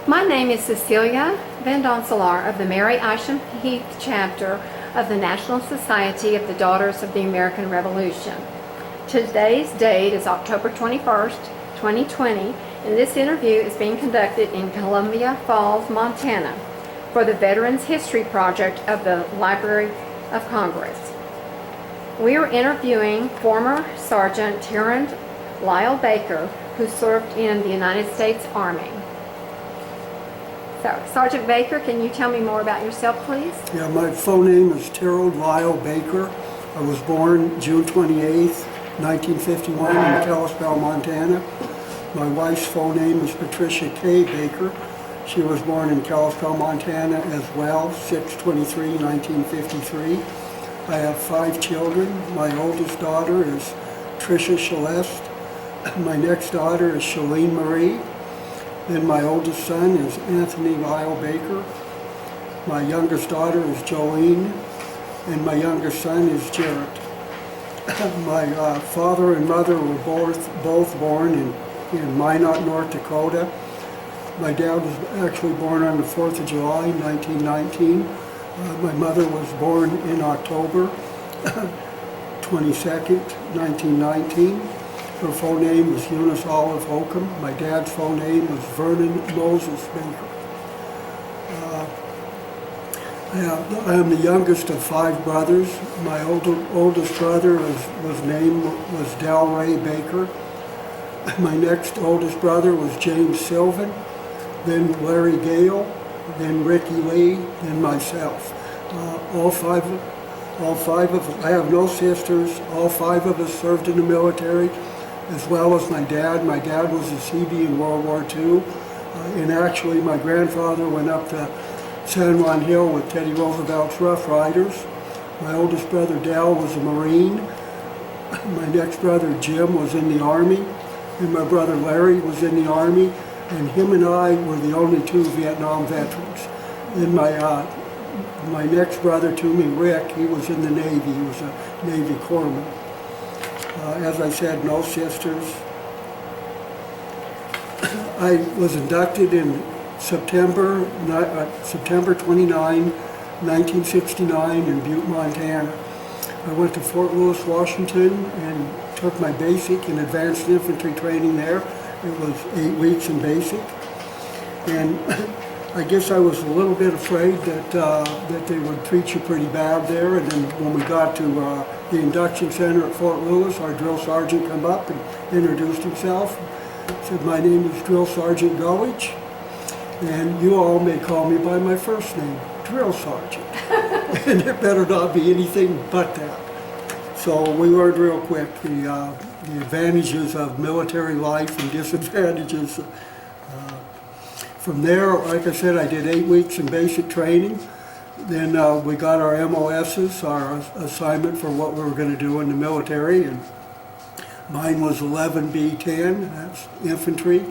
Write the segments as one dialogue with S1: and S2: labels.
S1: My name is Cecilia Van Doncelar of the Mary Isham Heath chapter of the National Society of the Daughters of the American Revolution. Today's date is October 21st, 2020, and this interview is being conducted in Columbia Falls, Montana for the Veterans History Project of the Library of Congress. We are interviewing former Sergeant Terrald Lyle Baker, who served in the United States Army. So, Sergeant Baker, can you tell me more about yourself, please?
S2: Yeah, my full name is Terrald Lyle Baker. I was born June 28th, 1951 in Kalispell, Montana. My wife's full name is Patricia K. Baker. She was born in Kalispell, Montana as well, 6/23/1953. I have 5 children. My oldest daughter is Tricia Celeste. My next daughter is Shalene Marie. Then my oldest son is Anthony Lyle Baker. My youngest daughter is Jolene, and my youngest son is Jarrett. My father and mother were both born in Minot, North Dakota. My dad was actually born on the 4th of July, 1919. My mother was born in October 22nd, 1919. Her full name was Eunice Olive Holcomb. My dad's full name was Vernon Moses Baker. I am the youngest of 5 brothers. My oldest brother was Delray Baker. My next oldest brother was James Sylvan, then Larry Gale, then Ricky Lee, then myself. All five of us, I have no sisters. All 5 of us served in the military, as well as my dad. My dad was a CB in World War II. And actually, my grandfather went up to San Juan Hill with Teddy Roosevelt's Rough Riders. My oldest brother, Dal, was a Marine. My next brother, Jim, was in the Army. And my brother, Larry, was in the Army. And him and I were the only 2 Vietnam veterans. And my next brother to me, Rick, he was in the Navy. He was a Navy corpsman. As I said, no sisters. I was inducted in September 29, 1969 in Butte, Montana. I went to Fort Lewis, Washington and took my basic and advanced infantry training there. It was 8 weeks in basic. And I guess I was a little bit afraid that they would treat you pretty bad there. And then when we got to the induction center at Fort Lewis, our drill sergeant came up and introduced himself. Said, "My name is Drill Sergeant Gullidge, and you all may call me by my first name, Drill Sergeant." And it better not be anything but that. So we learned real quick the advantages of military life and disadvantages. From there, like I said, I did 8 weeks in basic training. Then we got our MOSs, our assignment for what we were going to do in the military, and mine was 11B10, that's infantry.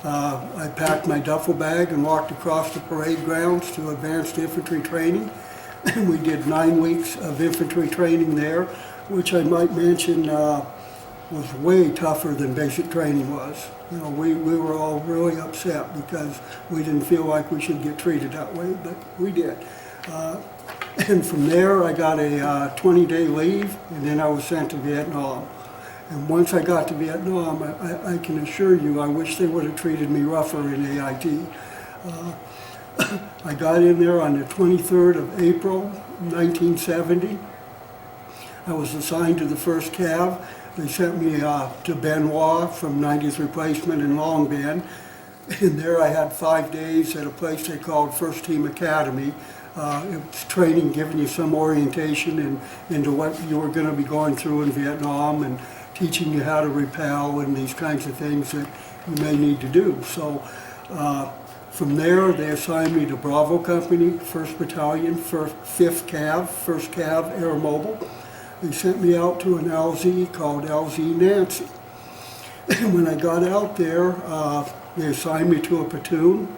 S2: I packed my duffel bag and walked across the parade grounds to advanced infantry training. And we did 9 weeks of infantry training there, which I might mention was way tougher than basic training was. You know, we were all really upset because we didn't feel like we should get treated that way, but we did. And from there, I got a 20-day leave, and then I was sent to Vietnam. And once I got to Vietnam, I can assure you, I wish they would have treated me rougher in AIT. I got in there on the 23rd of April, 1970. I was assigned to the 1st Cav. They sent me to Benoit from 90th Replacement in Long Binh. And there I had 5 days at a place they called First Team Academy. It was training, giving you some orientation into what you were going to be going through in Vietnam and teaching you how to repel and these kinds of things that you may need to do. So from there, they assigned me to Bravo Company, 1st Battalion, 5th Cav, 1st Cav Air Mobile. They sent me out to an LZ called LZ Nancy. And when I got out there, they assigned me to a platoon.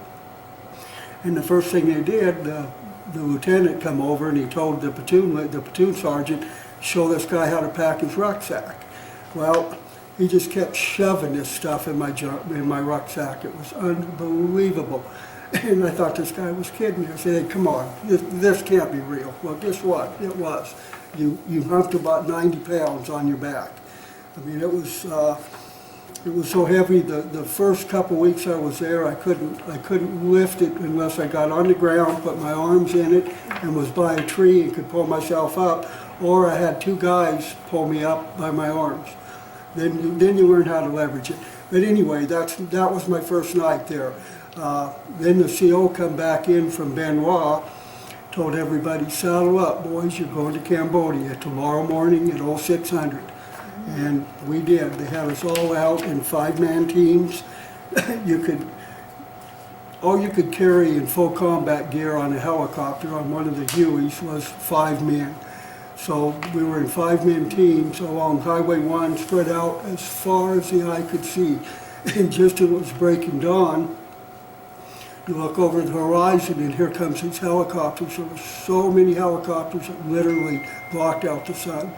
S2: And the first thing they did, the lieutenant come over and he told the platoon sergeant, show this guy how to pack his rucksack. Well, he just kept shoving this stuff in my rucksack. It was unbelievable. And I thought this guy was kidding me. I said, hey, come on, this can't be real. Well, guess what? It was. You humped about 90 pounds on your back. I mean, it was so heavy. The first couple weeks I was there, I couldn't lift it unless I got on the ground, put my arms in it, and was by a tree and could pull myself up, or I had two guys pull me up by my arms. Then you learn how to leverage it. But anyway, that was my first night there. Then the CO come back in from Benoit, told everybody, saddle up, boys, you're going to Cambodia tomorrow morning at 0600. And we did. They had us all out in 5-man teams. All you could carry in full combat gear on a helicopter on one of the Hueys was 5 men. So we were in 5-man teams along Highway 1, spread out as far as the eye could see. And just as it was breaking dawn, you look over the horizon and here comes these helicopters. There were so many helicopters that literally blocked out the sun.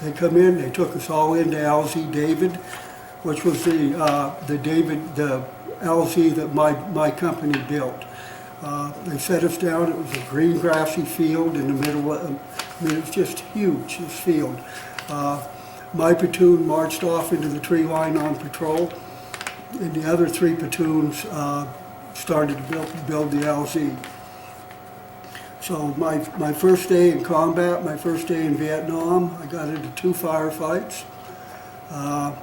S2: They come in, they took us all into LZ David, which was the LZ that my company built. They set us down. It was a green grassy field in the middle of, it was just huge, this field. My platoon marched off into the tree line on patrol, and the other 3 platoons started to build the LZ. So my first day in combat, my first day in Vietnam, I got into 2 firefights. I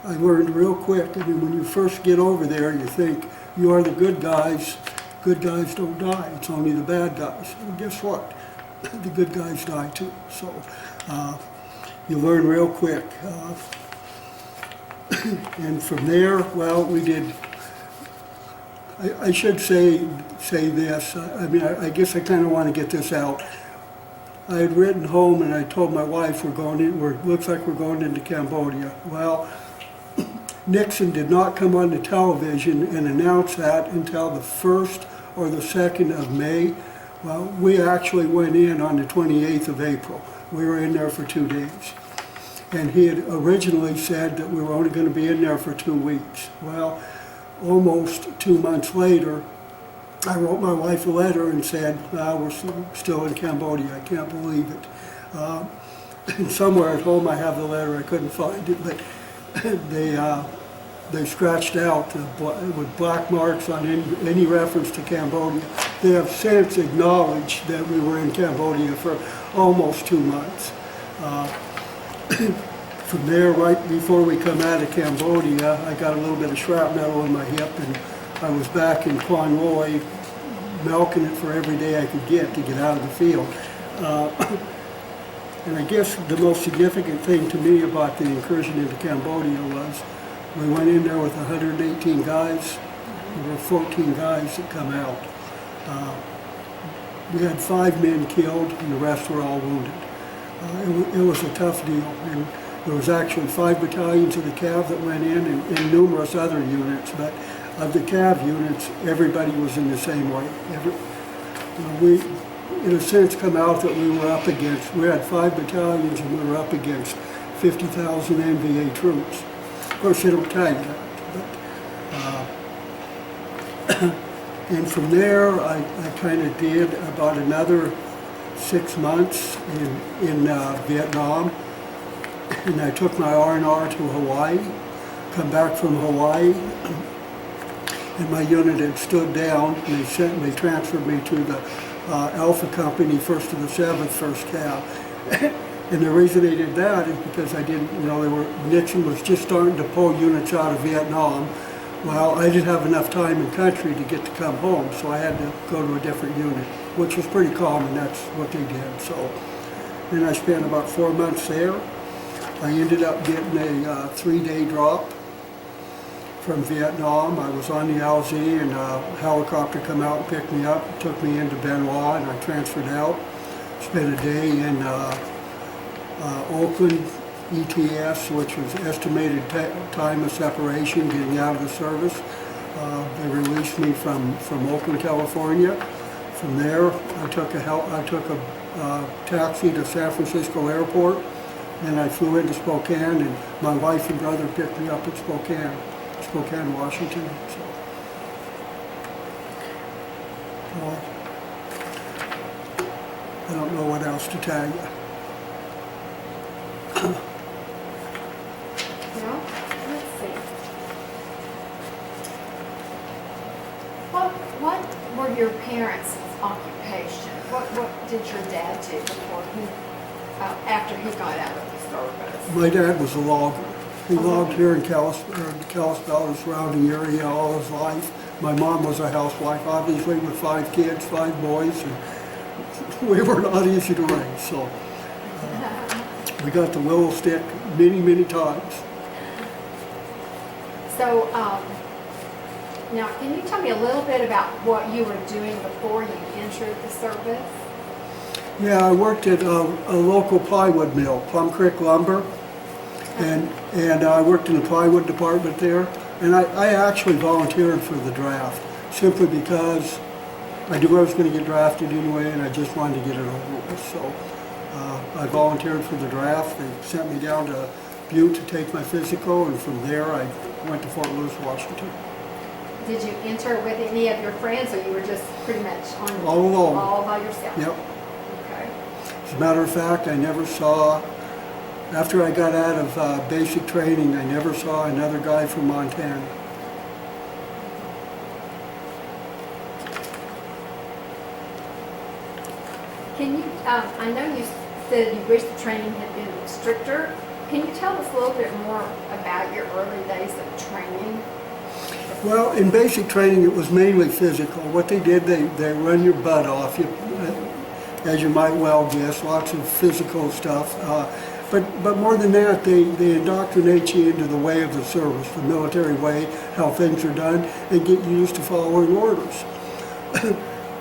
S2: learned real quick. I mean, when you first get over there, you think you are the good guys. Good guys don't die. It's only the bad guys. Well, guess what? The good guys die too. So you learn real quick. And from there, well, we did. I should say this. I mean, I guess I kind of want to get this out. I had written home and I told my wife looks like we're going into Cambodia. Well, Nixon did not come on the television and announce that until the 1st or the 2nd of May. Well, we actually went in on the 28th of April. We were in there for 2 days. And he had originally said that we were only going to be in there for 2 weeks. Well, almost 2 months later, I wrote my wife a letter and said, we're still in Cambodia. I can't believe it. And somewhere at home I have the letter. I couldn't find it, but they scratched out with black marks on any reference to Cambodia. They have since acknowledged that we were in Cambodia for almost 2 months. From there, right before we come out of Cambodia, I got a little bit of shrapnel in my hip, and I was back in Quan Loy, milking it for every day I could get to get out of the field. And I guess the most significant thing to me about the incursion into Cambodia was we went in there with 118 guys. There were 14 guys that come out. We had 5 men killed, and the rest were all wounded. It was a tough deal. And there was actually 5 battalions of the Cav that went in and numerous other units, but of the Cav units, everybody was in the same way. We, in a sense, come out that we were up against, we had 5 battalions and we were up against 50,000 NVA troops. Of course, they don't tell you that, but, and from there, I kind of did about another 6 months in Vietnam. And I took my R&R to Hawaii, come back from Hawaii, and my unit had stood down, and they transferred me to the Alpha Company, 1st to the 7th, 1st Cav. And the reason they did that is because I didn't, Nixon was just starting to pull units out of Vietnam. Well, I didn't have enough time in country to get to come home, so I had to go to a different unit, which was pretty common. That's what they did. So then I spent about 4 months there. I ended up getting a 3-day drop from Vietnam. I was on the LZ and a helicopter come out and picked me up, took me into Benoit, and I transferred out. Spent a day in Oakland ETS, which was estimated time of separation, getting out of the service. They released me from Oakland, California. From there, I took a taxi to San Francisco Airport, Then I flew into Spokane, and my wife and brother picked me up in Spokane, Washington. So, I don't know what else to tell you.
S1: Well, let's see. What were your parents' occupation? What did your dad do before after he got out of the service?
S2: My dad was a logger. He logged here in Kalispell, the surrounding area, all his life. My mom was a housewife, obviously, with 5 kids, 5 boys, and we were not easy to raise. So we got the willow stick many, many times.
S1: So, now, can you tell me a little bit about what you were doing before you entered the service?
S2: Yeah, I worked at a local plywood mill, Plum Creek Lumber, and I worked in the plywood department there. And I actually volunteered for the draft, simply because I knew I was going to get drafted anyway, and I just wanted to get it over with. So I volunteered for the draft. They sent me down to Butte to take my physical, and from there I went to Fort Lewis, Washington.
S1: Did you enter with any of your friends, or you were just pretty much on
S2: All alone.
S1: all by yourself?
S2: Yep.
S1: Okay.
S2: As a matter of fact, I never saw, after I got out of basic training, I never saw another guy from Montana.
S1: Can you, I know you said you wish the training had been stricter. Can you tell us a little bit more about your early days of training?
S2: Well, in basic training, it was mainly physical. What they did, they run your butt off, as you might well guess, lots of physical stuff. But more than that, they indoctrinate you into the way of the service, the military way, how things are done, and get you used to following orders.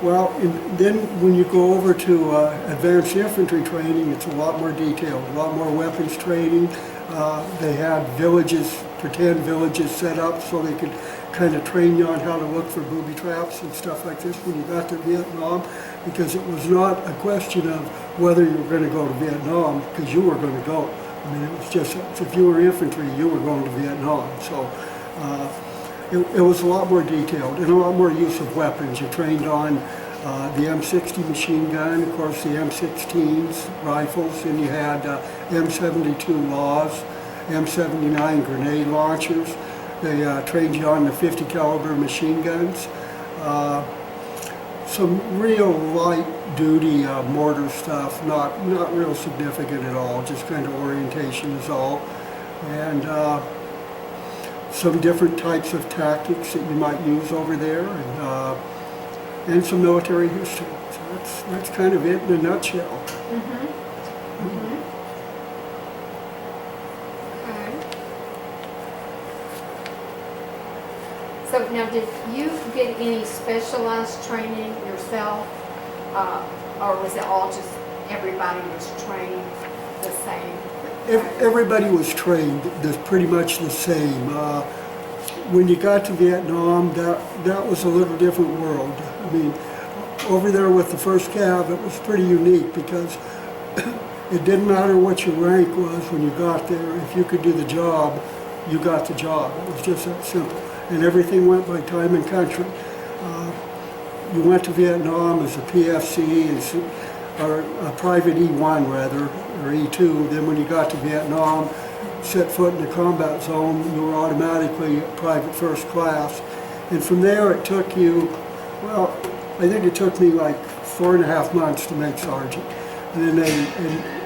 S2: Well, then when you go over to advanced infantry training, it's a lot more detailed, a lot more weapons training. They had villages, pretend villages set up so they could kind of train you on how to look for booby traps and stuff like this when you got to Vietnam, because it was not a question of whether you were going to go to Vietnam, because you were going to go. I mean, it was just, if you were infantry, you were going to Vietnam. So it was a lot more detailed and a lot more use of weapons. You trained on the M60 machine gun, of course the M16s, rifles, and you had M72 laws, M79 grenade launchers. They trained you on the 50 caliber machine guns. Some real light duty mortar stuff, not real significant at all, just kind of orientation is all. And some different types of tactics that you might use over there, and some military history. So that's kind of it in a nutshell.
S1: Mm-hmm. Mm-hmm. Okay. So now, did you get any specialized training yourself, or was it all just everybody was trained the same?
S2: Everybody was trained pretty much the same. When you got to Vietnam, that was a little different world. I mean, over there with the 1st Cav, it was pretty unique because it didn't matter what your rank was when you got there. If you could do the job, you got the job. It was just that simple. And everything went by time and country. You went to Vietnam as a PFC, or a private E1 rather, or E2. Then when you got to Vietnam, set foot in the combat zone, you were automatically private 1st class. And from there it took you, well, I think it took me like 4.5 months to make sergeant. And then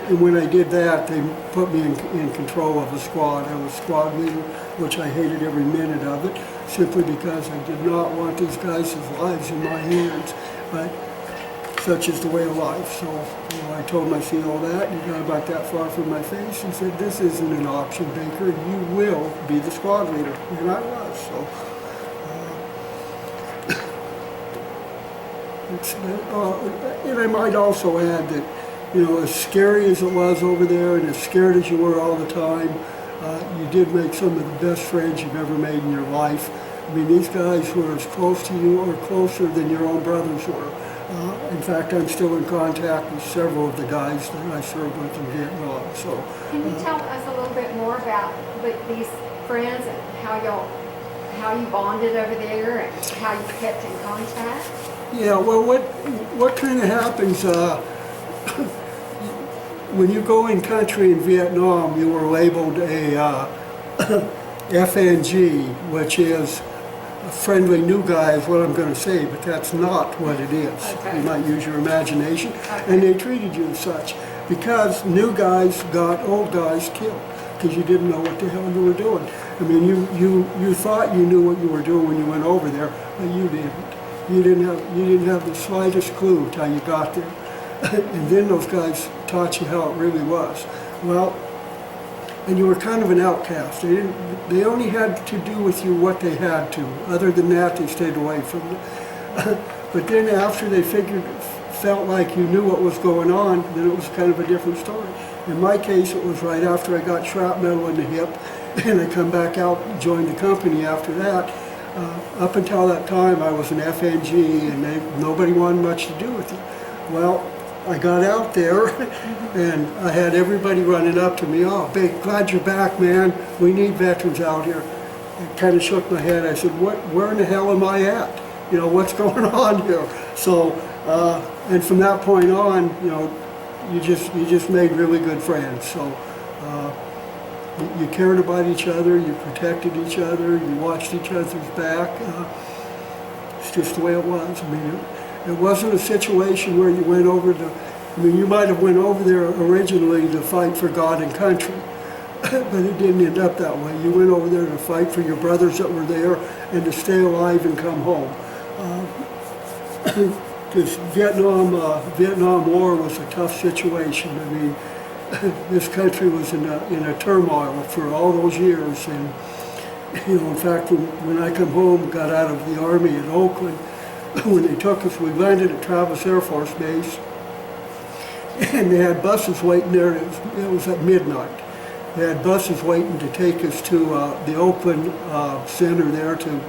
S2: and when I did that, they put me in control of a squad. I was squad leader, which I hated every minute of it, simply because I did not want these guys' lives in my hands. But such is the way of life. So I told my CO that, and he got about that far from my face and said, "This isn't an option, Baker. You will be the squad leader." And I was. So and I might also add that, as scary as it was over there, and as scared as you were all the time, you did make some of the best friends you've ever made in your life. I mean, these guys were as close to you or closer than your own brothers were. In fact, I'm still in contact with several of the guys that I served with in Vietnam. So,
S1: Can you tell us a little bit more about these friends and how you bonded over there and how you kept in contact?
S2: yeah, well, what kind of happens when you go in country in Vietnam? You were labeled a FNG, which is a friendly new guy, is what I'm going to say, but that's not what it is.
S1: Okay.
S2: You might use your imagination,
S1: Okay.
S2: and they treated you as such because new guys got old guys killed because you didn't know what the hell you were doing. I mean, you thought you knew what you were doing when you went over there, but you didn't. You didn't have the slightest clue until you got there, and then those guys taught you how it really was. Well, and you were kind of an outcast. They only had to do with you what they had to. Other than that, they stayed away from you. But then after they felt like you knew what was going on, then it was kind of a different story. In my case, it was right after I got shrapnel in the hip, and I come back out and joined the company after that. Up until that time, I was an FNG, and nobody wanted much to do with it. Well, I got out there, and I had everybody running up to me. "Oh, big, glad you're back, man. We need veterans out here." I kind of shook my head. I said, where in the hell am I at? You know, what's going on here? So, and from that point on, you know, you just made really good friends. So, you cared about each other, you protected each other, you watched each other's back. It's just the way it was. I mean, it wasn't a situation where you went over to, I mean, you might have went over there originally to fight for God and country, but it didn't end up that way. You went over there to fight for your brothers that were there and to stay alive and come home. Because Vietnam War was a tough situation. I mean, this country was in a turmoil for all those years, and you know, in fact, when I come home, got out of the Army in Oakland, when they took us, we landed at Travis Air Force Base, and they had buses waiting there. It was at midnight. They had buses waiting to take us to the Oakland Center there to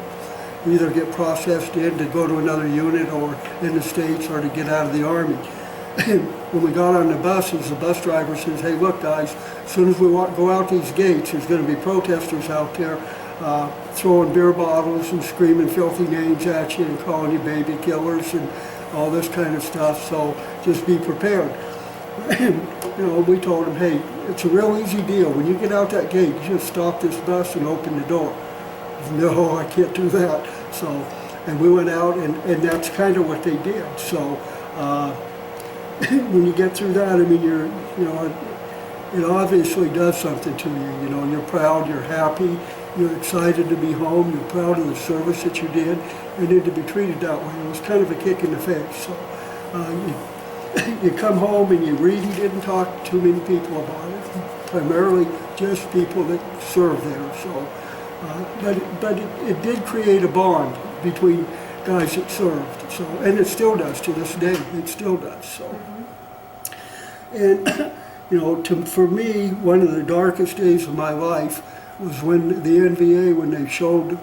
S2: either get processed in to go to another unit or in the States or to get out of the Army. And when we got on the buses, the bus driver says, "Hey, look, guys, as soon as we go out these gates, there's going to be protesters out there throwing beer bottles and screaming filthy names at you and calling you baby killers and all this kind of stuff, so just be prepared." And, you know, we told him, "Hey, it's a real easy deal. When you get out that gate, you just stop this bus and open the door." "No, I can't do that." So, and we went out, and that's kind of what they did. So, when you get through that, I mean, it obviously does something to you. You know, you're proud, you're happy, you're excited to be home, you're proud of the service that you did, and then to be treated that way, it was kind of a kick in the face. So, you come home and you really didn't talk to too many people about it, primarily just people that served there. So, but it did create a bond between guys that served. So, and it still does to this day. It still does. So, and you know, for me, one of the darkest days of my life was when the NVA, when they showed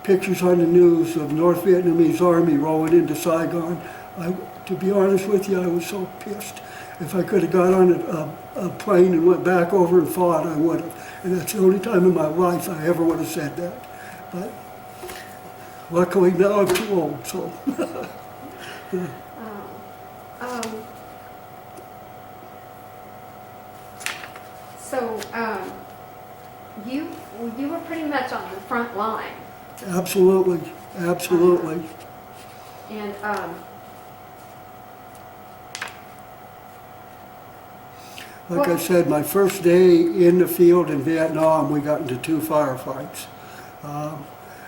S2: pictures on the news of North Vietnamese army rolling into Saigon. To be honest with you, I was so pissed. If I could have got on a plane and went back over and fought, I would have. And that's the only time in my life I ever would have said that. But luckily now I'm too old, so.
S1: You were pretty much on the front line.
S2: Absolutely, absolutely.
S1: And
S2: like I said, my first day in the field in Vietnam, we got into 2 firefights.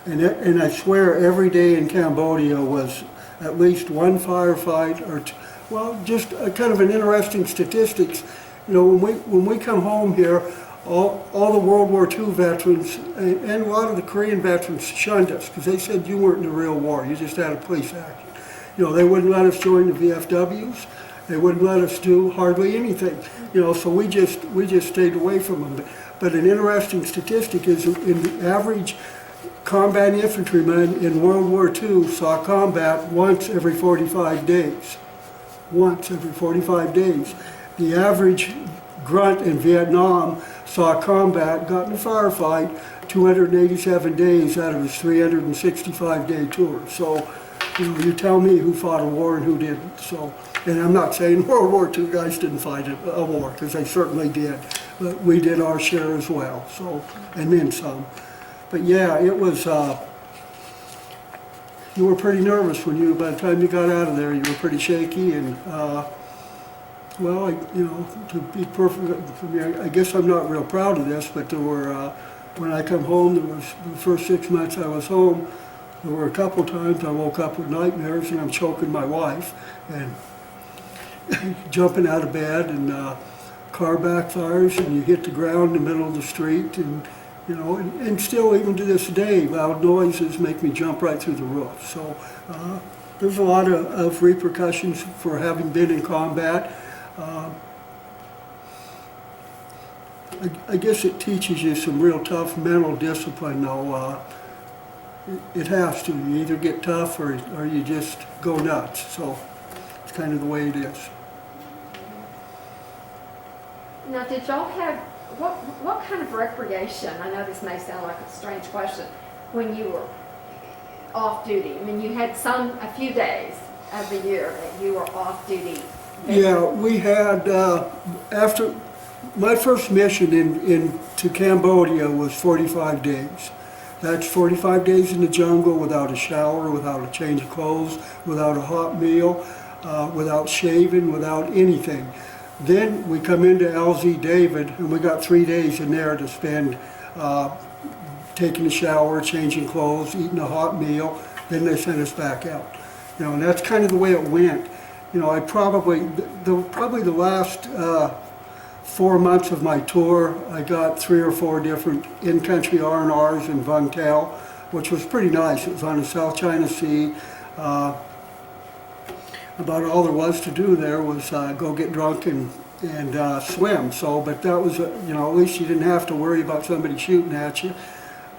S2: And I swear every day in Cambodia was at least 1 firefight or two. Well, just kind of an interesting statistics. You know, when we come home here, all the World War II veterans and a lot of the Korean veterans shunned us because they said you weren't in the real war, you just had a police action. You know, they wouldn't let us join the VFWs. They wouldn't let us do hardly anything. You know, so we just stayed away from them. But an interesting statistic is in the average combat infantryman in World War II saw combat once every 45 days. once every 45 days. The average grunt in Vietnam saw combat, got in a firefight, 287 days out of his 365-day tour. So, you tell me who fought a war and who didn't. So, and I'm not saying World War II guys didn't fight a war, because they certainly did. But we did our share as well, so, and then some. But yeah, it was, you were pretty nervous by the time you got out of there, you were pretty shaky, and, well, to be perfect, I guess I'm not real proud of this, but there were, when I come home, there was the first 6 months I was home, there were a couple times I woke up with nightmares and I'm choking my wife and jumping out of bed, and car backfires and you hit the ground in the middle of the street, and and still even to this day, loud noises make me jump right through the roof. So there's a lot of repercussions for having been in combat. I guess it teaches you some real tough mental discipline, though. It has to. You either get tough or you just go nuts. So it's kind of the way it is.
S1: Now, did y'all have, what kind of recreation, I know this may sound like a strange question, when you were off duty? I mean, you had a few days of the year that you were off duty.
S2: Yeah, we had, after my first mission to Cambodia was 45 days. That's 45 days in the jungle without a shower, without a change of clothes, without a hot meal, without shaving, without anything. Then we come into LZ David, and we got 3 days in there to spend taking a shower, changing clothes, eating a hot meal. Then they sent us back out. And that's kind of the way it went. I probably the last 4 months of my tour, I got 3 or 4 different in-country R&Rs in Vung Tau, which was pretty nice. It was on the South China Sea. About all there was to do there was go get drunk and swim. So, but that was, at least you didn't have to worry about somebody shooting at you.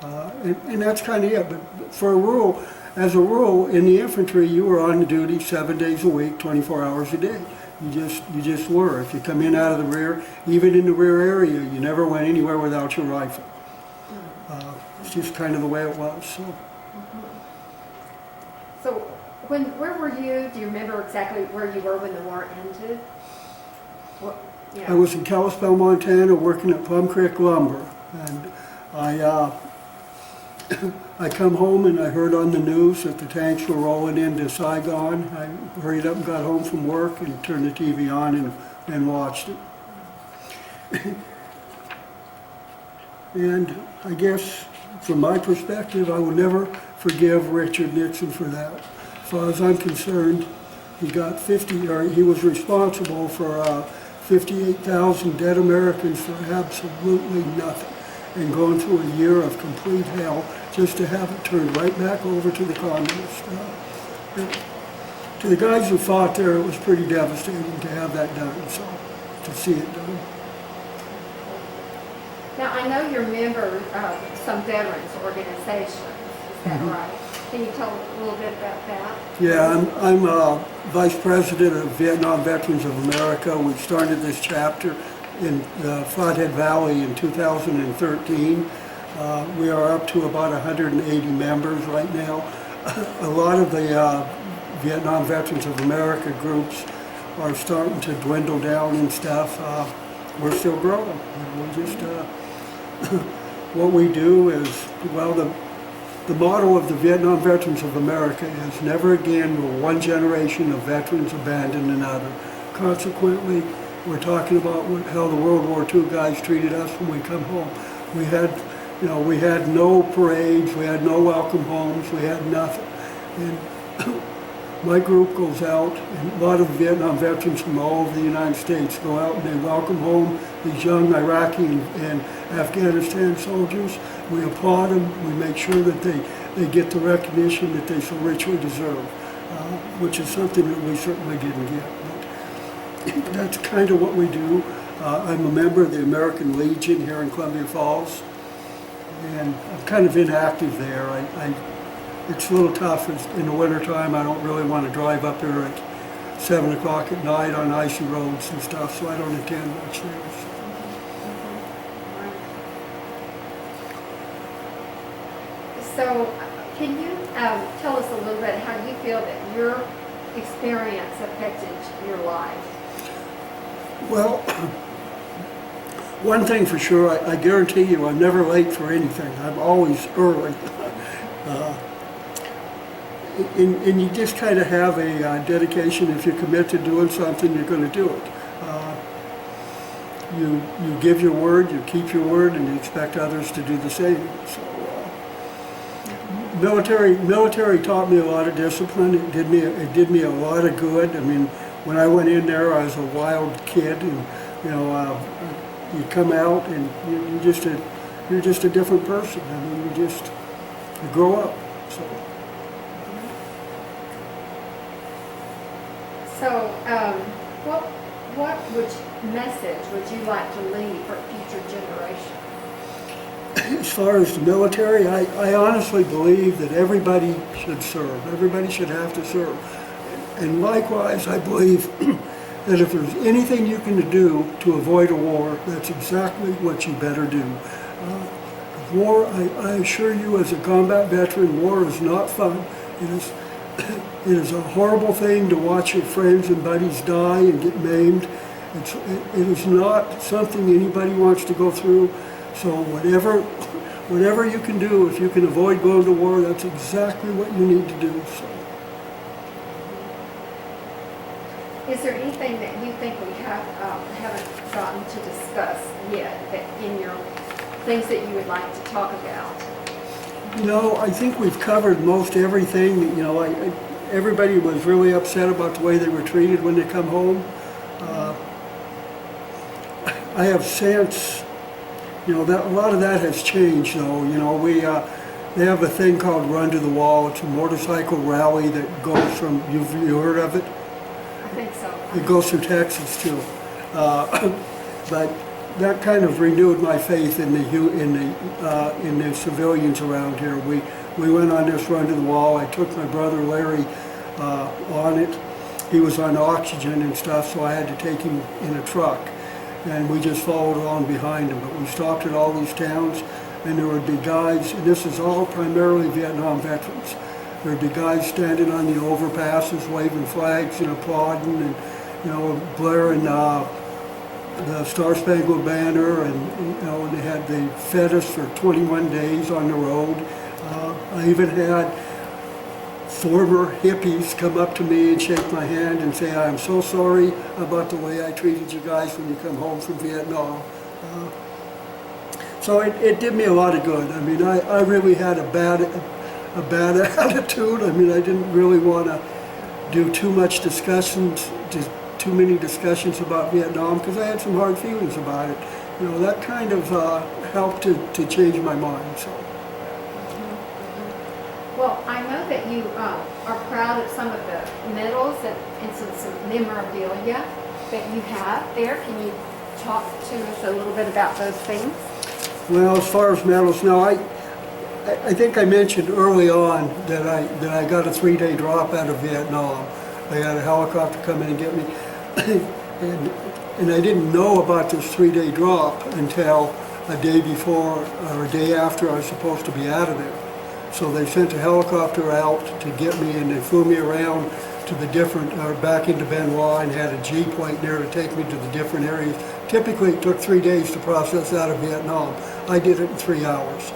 S2: And that's kind of it. But for as a rule, in the infantry, you were on duty 7 days a week, 24 hours a day. You just were. If you come in out of the rear, even in the rear area, you never went anywhere without your rifle. It's just kind of the way it was.
S1: So, where were you? Do you remember exactly where you were when the war ended?
S2: I was in Kalispell, Montana, working at Plum Creek Lumber, and I come home and I heard on the news that the tanks were rolling into Saigon. I hurried up and got home from work and turned the TV on and watched it. And I guess, from my perspective, I will never forgive Richard Nixon for that. As far as I'm concerned, he was responsible for 58,000 dead Americans for absolutely nothing, and going through a year of complete hell just to have it turned right back over to the communists. To the guys who fought there, it was pretty devastating to have that done, so to see it done.
S1: Now, I know you're a member of some veterans organizations, is that right? Can you tell a little bit about that? Yeah,
S2: I'm Vice President of Vietnam Veterans of America. We started this chapter in Flathead Valley in 2013. We are up to about 180 members right now. A lot of the Vietnam Veterans of America groups are starting to dwindle down and stuff. We're still growing. We just what we do is, well, the motto of the Vietnam Veterans of America is never again will one generation of veterans abandon another. Consequently, we're talking about how the World War II guys treated us when we come home. We had no parades, we had no welcome homes, we had nothing. And my group goes out, and a lot of Vietnam veterans from all over the United States go out and they welcome home these young Iraqi and Afghanistan soldiers. We applaud them, we make sure that they get the recognition that they so richly deserve, which is something that we certainly didn't get. But that's kind of what we do. I'm a member of the American Legion here in Columbia Falls, and I'm kind of inactive there. It's a little tough in the wintertime. I don't really want to drive up there at 7 o'clock at night on icy roads and stuff, so I don't attend much there. So.
S1: So, can you tell us a little bit how you feel that your experience affected your life?
S2: Well, one thing for sure, I guarantee you I'm never late for anything. I'm always early. And you just kind of have a dedication. If you commit to doing something, you're going to do it. You give your word, you keep your word, and you expect others to do the same. So, military taught me a lot of discipline. It did me a lot of good. I mean, when I went in there, I was a wild kid, and you come out and you're just a different person. I mean, you grow up.
S1: So, what message would you like to leave for future generations?
S2: As far as the military, I honestly believe that everybody should serve. Everybody should have to serve. And likewise, I believe that if there's anything you can do to avoid a war, that's exactly what you better do. War, I assure you as a combat veteran, war is not fun. It is a horrible thing to watch your friends and buddies die and get maimed. It is not something anybody wants to go through. So whatever you can do, if you can avoid going to war, that's exactly what you need to do. So.
S1: Is there anything that you think we haven't gotten to discuss yet that in your things that you would like to talk about?
S2: I think we've covered most everything. Everybody was really upset about the way they were treated when they come home. I have since, that a lot of that has changed though. They have a thing called Run to the Wall. It's a motorcycle rally that goes from, you heard of it?
S1: I think so.
S2: It goes through Texas too. But that kind of renewed my faith in the civilians around here. We went on this Run to the Wall. I took my brother Larry on it. He was on oxygen and stuff, so I had to take him in a truck. And we just followed along behind him. But we stopped at all these towns, and there would be guys, and this is all primarily Vietnam veterans. There would be guys standing on the overpasses, waving flags and applauding, and blaring the Star Spangled Banner, and they fed us for 21 days on the road. I even had former hippies come up to me and shake my hand and say, "I'm so sorry about the way I treated you guys when you come home from Vietnam." So it did me a lot of good. I mean, I really had a bad attitude. I mean, I didn't really want to do too many discussions about Vietnam because I had some hard feelings about it. That kind of helped to change my mind. So.
S1: Well, I know that you are proud of some of the medals and some memorabilia that you have there. Can you talk to us a little bit about those things?
S2: Well, as far as medals, now I think I mentioned early on that I got a 3-day drop out of Vietnam. I had a helicopter come in and get me, and I didn't know about this 3-day drop until a day before or a day after I was supposed to be out of there. So they sent a helicopter out to get me, and they flew me around to the different, back into Benoit, and had a Jeep waiting there to take me to the different areas. Typically it took 3 days to process out of Vietnam. I did it in 3 hours.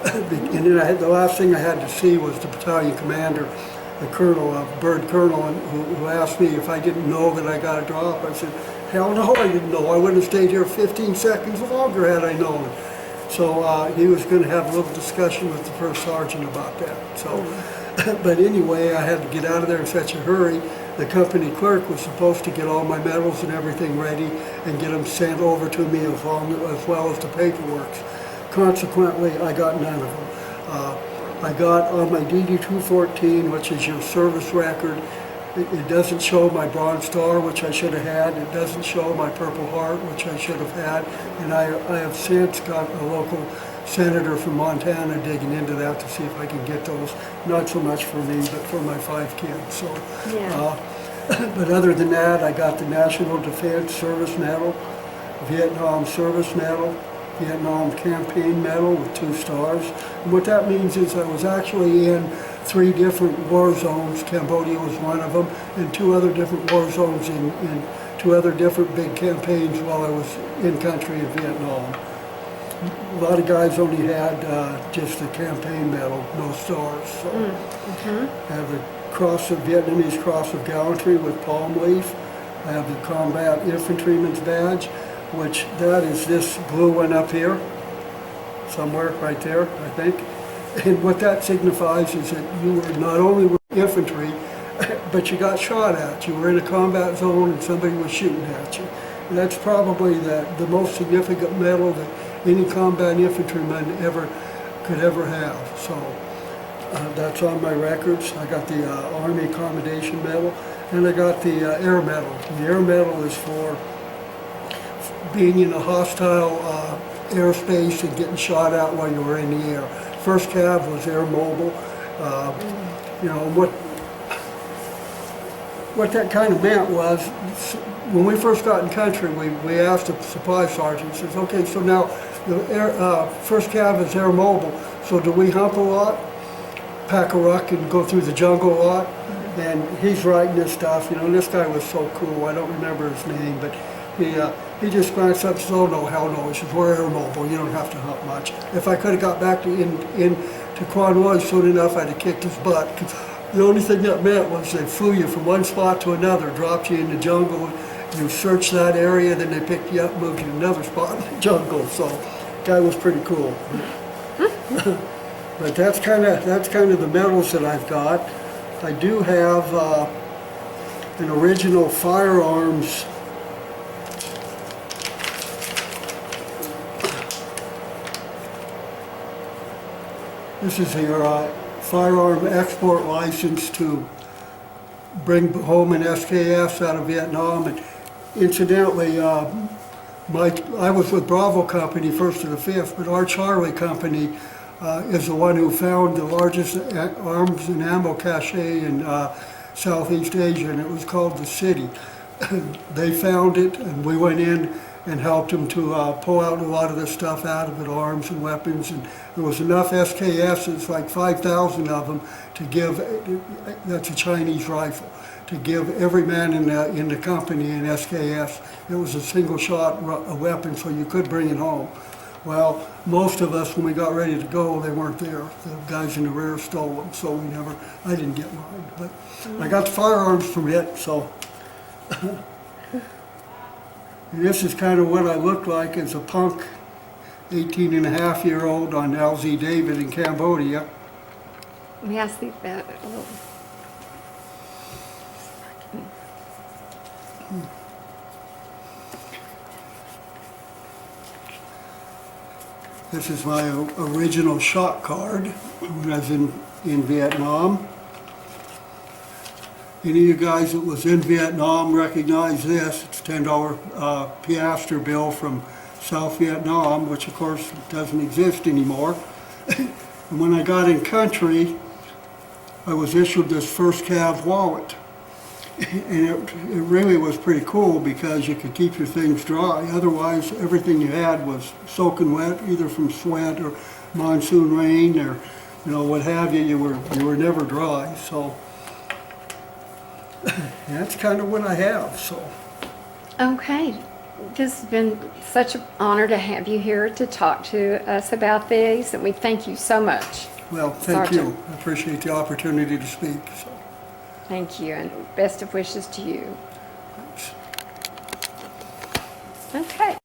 S2: And then the last thing I had to see was the battalion commander, the colonel, bird colonel, who asked me if I didn't know that I got a drop. I said, hell no, I didn't know. I wouldn't have stayed here 15 seconds longer had I known. So he was going to have a little discussion with the first sergeant about that. So, but anyway, I had to get out of there in such a hurry. The company clerk was supposed to get all my medals and everything ready and get them sent over to me as well as the paperwork. Consequently, I got none of them. I got on my DD-214, which is your service record. It doesn't show my Bronze Star, which I should have had. It doesn't show my Purple Heart, which I should have had. And I have since got a local senator from Montana digging into that to see if I can get those. Not so much for me, but for my 5 kids. So,
S1: yeah.
S2: But other than that, I got the National Defense Service Medal, Vietnam Service Medal, Vietnam Campaign Medal with 2 stars. And what that means is I was actually in 3 different war zones. Cambodia was one of them, and 2 other different war zones in 2 other different big campaigns while I was in country in Vietnam. A lot of guys only had just the campaign medal, no stars. So I have the Vietnamese Cross of Gallantry with palm leaf. I have the Combat Infantryman's badge, which that is this blue one up here, somewhere right there, I think. And what that signifies is that you were not only were infantry, but you got shot at. You were in a combat zone and somebody was shooting at you. And that's probably the most significant medal that any combat infantryman could ever have. So that's on my records. I got the Army Commendation Medal, and I got the Air Medal. The Air Medal is for being in a hostile airspace and getting shot at while you were in the air. First Cav was air mobile. You know, what that kind of meant was, when we first got in country, we asked the supply sergeant, says, okay, so now the First Cav is air mobile, so do we hump a lot, pack a ruck and go through the jungle a lot? And he's writing this stuff, you know, and this guy was so cool, I don't remember his name, but he just glanced up and said, oh no, hell no, he says, we're air mobile, you don't have to hump much. If I could have got back to Quan Noi soon enough, I'd have kicked his butt. The only thing that meant was they flew you from one spot to another, dropped you in the jungle, you searched that area, then they picked you up, moved you to another spot in the jungle. So, that was pretty cool. But that's kind of the medals that I've got. I do have an original firearms. This is your firearm export license to bring home an SKS out of Vietnam. And incidentally, I was with Bravo Company, 1st to the 5th, but our Charlie Company is the one who found the largest arms and ammo cache in Southeast Asia, and it was called the City. They found it, and we went in and helped them to pull out a lot of the stuff out of it, arms and weapons, and there was enough SKSs, like 5,000 of them, to give, that's a Chinese rifle, to give every man in the company an SKS. It was a single shot weapon, so you could bring it home. Well, most of us, when we got ready to go, they weren't there. The guys in the rear stole them, so I didn't get mine. But I got the firearms permit, so. And this is kind of what I looked like as a punk 18-and-a-half-year-old on LZ David in Cambodia.
S1: Let me ask you that a little.
S2: This is my original shot card when I was in Vietnam. Any of you guys that was in Vietnam recognize this. It's a $10 piastre bill from South Vietnam, which of course doesn't exist anymore. And when I got in country, I was issued this first Cav Wallet. And it really was pretty cool because you could keep your things dry. Otherwise, everything you had was soaking wet, either from sweat or monsoon rain or, you know, what have you. You were never dry. So that's kind of what I have. So.
S1: Okay. This has been such an honor to have you here to talk to us about these, and we thank you so much.
S2: Well, thank you. I appreciate the opportunity to speak. So.
S1: Thank you, and best of wishes to you.
S2: Thanks.
S1: Okay.